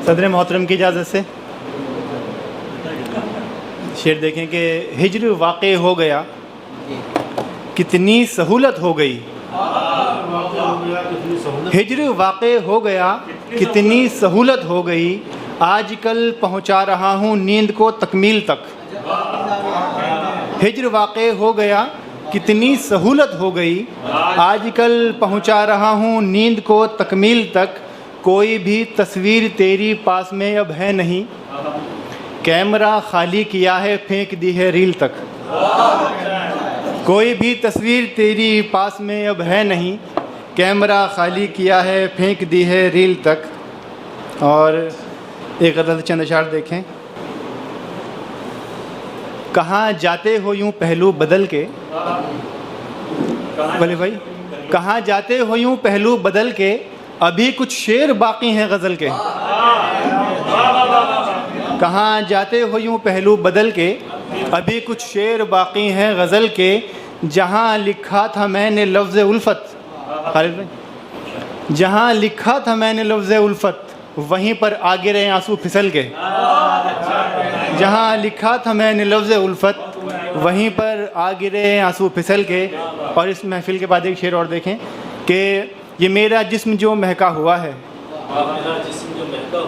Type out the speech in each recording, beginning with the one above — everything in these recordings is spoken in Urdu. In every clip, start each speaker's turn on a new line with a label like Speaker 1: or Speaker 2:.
Speaker 1: صدر محترم کی اجازت سے شعر دیکھیں کہ ہجر واقع ہو گیا کتنی سہولت ہو گئی، ہجر واقع ہو گیا کتنی سہولت ہو گئی، آج کل پہنچا رہا ہوں نیند کو تکمیل تک۔ ہجر واقع ہو گیا کتنی سہولت ہو گئی، آج کل پہنچا رہا ہوں نیند کو تکمیل تک، کوئی بھی تصویر تیری پاس میں اب ہے نہیں، کیمرہ خالی کیا ہے پھینک دی ہے ریل تک۔ کوئی بھی تصویر تیری پاس میں اب ہے نہیں، کیمرہ خالی کیا ہے پھینک دی ہے ریل تک۔ اور ایک غزل چند اشعار دیکھیں۔ کہاں جاتے ہو یوں پہلو بدل کے، بولے بھائی کہاں جاتے ہو یوں پہلو بدل کے، ابھی کچھ شعر باقی ہیں غزل کے۔ کہاں جاتے ہو یوں پہلو بدل کے، ابھی کچھ شعر باقی ہیں غزل کے، جہاں لکھا تھا میں نے لفظ الفت، خالد بھائی جہاں لکھا تھا میں نے لفظ الفت، وہیں پر آ گرے آنسو پھسل کے۔ جہاں لکھا تھا میں نے لفظ الفت، وہیں پر آ گرے آنسو پھسل کے۔ اور اس محفل کے بعد ایک شعر اور دیکھیں کہ یہ میرا جسم جو مہکا ہوا ہے،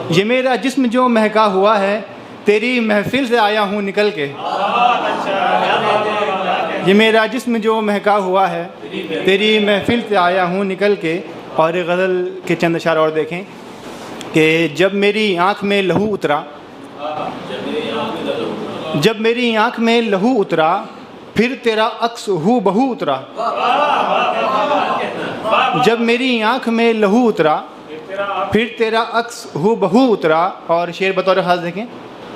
Speaker 1: یہ میرا جسم جو مہکا ہوا ہے، تیری محفل سے آیا ہوں نکل کے۔ یہ میرا جسم جو مہکا ہوا ہے، تیری محفل سے آیا ہوں نکل کے۔ اور ایک غزل کے چند اشعار اور دیکھیں کہ جب میری آنکھ میں لہو اترا، جب میری آنکھ میں لہو اترا، پھر تیرا عکس ہو بہو اترا۔ جب میری آنکھ میں لہو اترا، پھر تیرا عکس ہو بہو اترا۔ اور شعر بطور خاص دیکھیں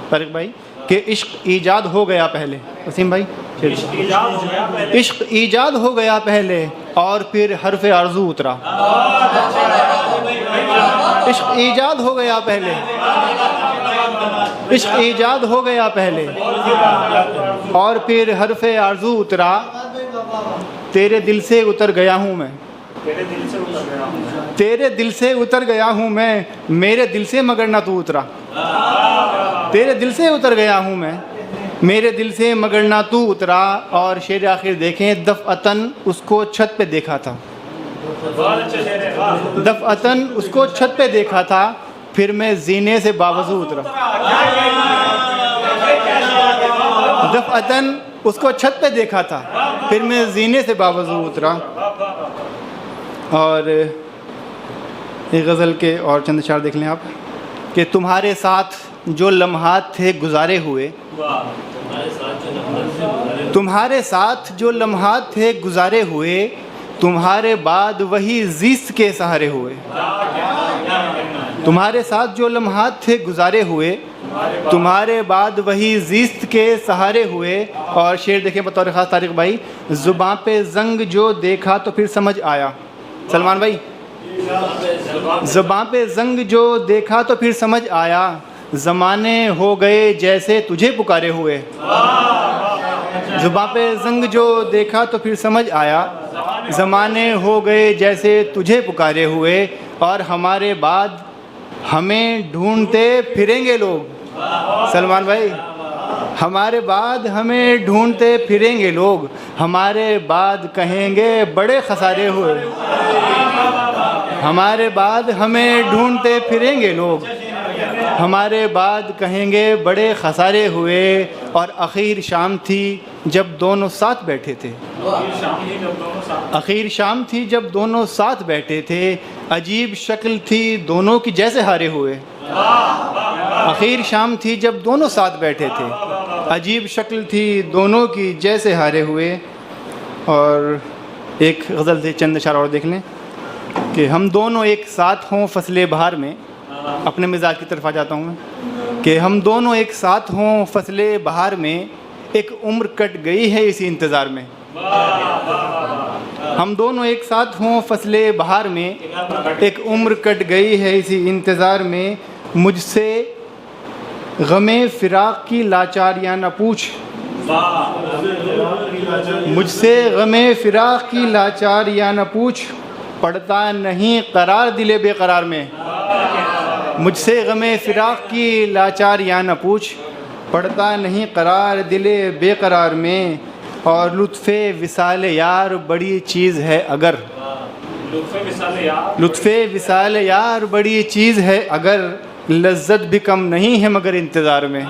Speaker 1: طارق بھائی کہ عشق ایجاد ہو گیا پہلے، وسیم بھائی عشق ایجاد ہو گیا پہلے، اور پھر حرف آرزو اترا۔ عشق ایجاد ہو گیا پہلے، عشق ایجاد ہو گیا پہلے، اور پھر حرف آرزو اترا۔ تیرے دل سے اتر گیا ہوں میں، تیرے دل سے اتر گیا ہوں میں، میرے دل سے مگر نہ تو اترا۔ تیرے دل سے اتر گیا ہوں میں، میرے دل سے مگر نہ تو اترا۔ اور شعر آخر دیکھیں، دفعتاً اس کو چھت پہ دیکھا تھا، دفعتاً اس کو چھت پہ دیکھا تھا، پھر میں زینے سے باوضو اترا۔ دفعتاً اس کو چھت پہ دیکھا تھا، پھر میں زینے سے باوضو اترا۔ اور ایک غزل کے اور چند اشعار دیکھ لیں آپ کہ تمہارے ساتھ جو لمحات تھے گزارے ہوئے، تمہارے ساتھ جو لمحات تھے گزارے ہوئے، تمہارے بعد وہی زیست کے سہارے ہوئے۔ تمہارے ساتھ جو لمحات تھے گزارے ہوئے، تمہارے بعد وہی زیست کے سہارے ہوئے۔ اور شعر دیکھیں بطور خاص طارق بھائی، زباں پہ زنگ جو دیکھا تو پھر سمجھ آیا، سلمان بھائی زباں پہ زنگ جو دیکھا تو پھر سمجھ آیا، زمانے ہو گئے جیسے تجھے پکارے ہوئے۔ زباں پہ زنگ جو دیکھا تو پھر سمجھ آیا، زمانے ہو گئے جیسے تجھے پکارے ہوئے۔ اور ہمارے بعد ہمیں ڈھونڈتے پھریں گے لوگ، سلمان بھائی ہمارے بعد ہمیں ڈھونڈتے پھریں گے لوگ، ہمارے بعد کہیں گے بڑے خسارے ہوئے۔ ہمارے بعد ہمیں ڈھونڈتے پھریں گے لوگ، ہمارے بعد کہیں گے بڑے خسارے ہوئے۔ اور اخیر شام تھی جب دونوں ساتھ بیٹھے تھے، اخیر شام تھی جب دونوں ساتھ بیٹھے تھے، عجیب شکل تھی دونوں کی جیسے ہارے ہوئے۔ اخیر شام تھی جب دونوں ساتھ بیٹھے تھے، عجیب شکل تھی دونوں کی جیسے ہارے ہوئے۔ اور ایک غزل سے چند اشعار اور دیکھ لیں کہ ہم دونوں ایک ساتھ ہوں فصل بہار میں، اپنے مزاج کی طرف آ جاتا ہوں میں کہ ہم دونوں ایک ساتھ ہوں فصل بہار میں، ایک عمر کٹ گئی ہے اسی انتظار میں۔ ہم دونوں ایک ساتھ ہوں فصل بہار میں، ایک عمر کٹ گئی ہے اسی انتظار میں، مجھ سے غم فراق کی لاچاریاں نہ پوچھ، مجھ سے غم فراق کی لاچاریاں نہ پوچھ، پڑتا نہیں قرار دل بے قرار میں، مجھ سے غم فراق کی لاچاریاں نہ پوچھ، پڑتا نہیں قرار دل بے قرار میں، اور لطف وصال یار بڑی چیز ہے اگر، لطف وصال یار بڑی چیز ہے اگر، لذت بھی کم نہیں ہے مگر انتظار میں۔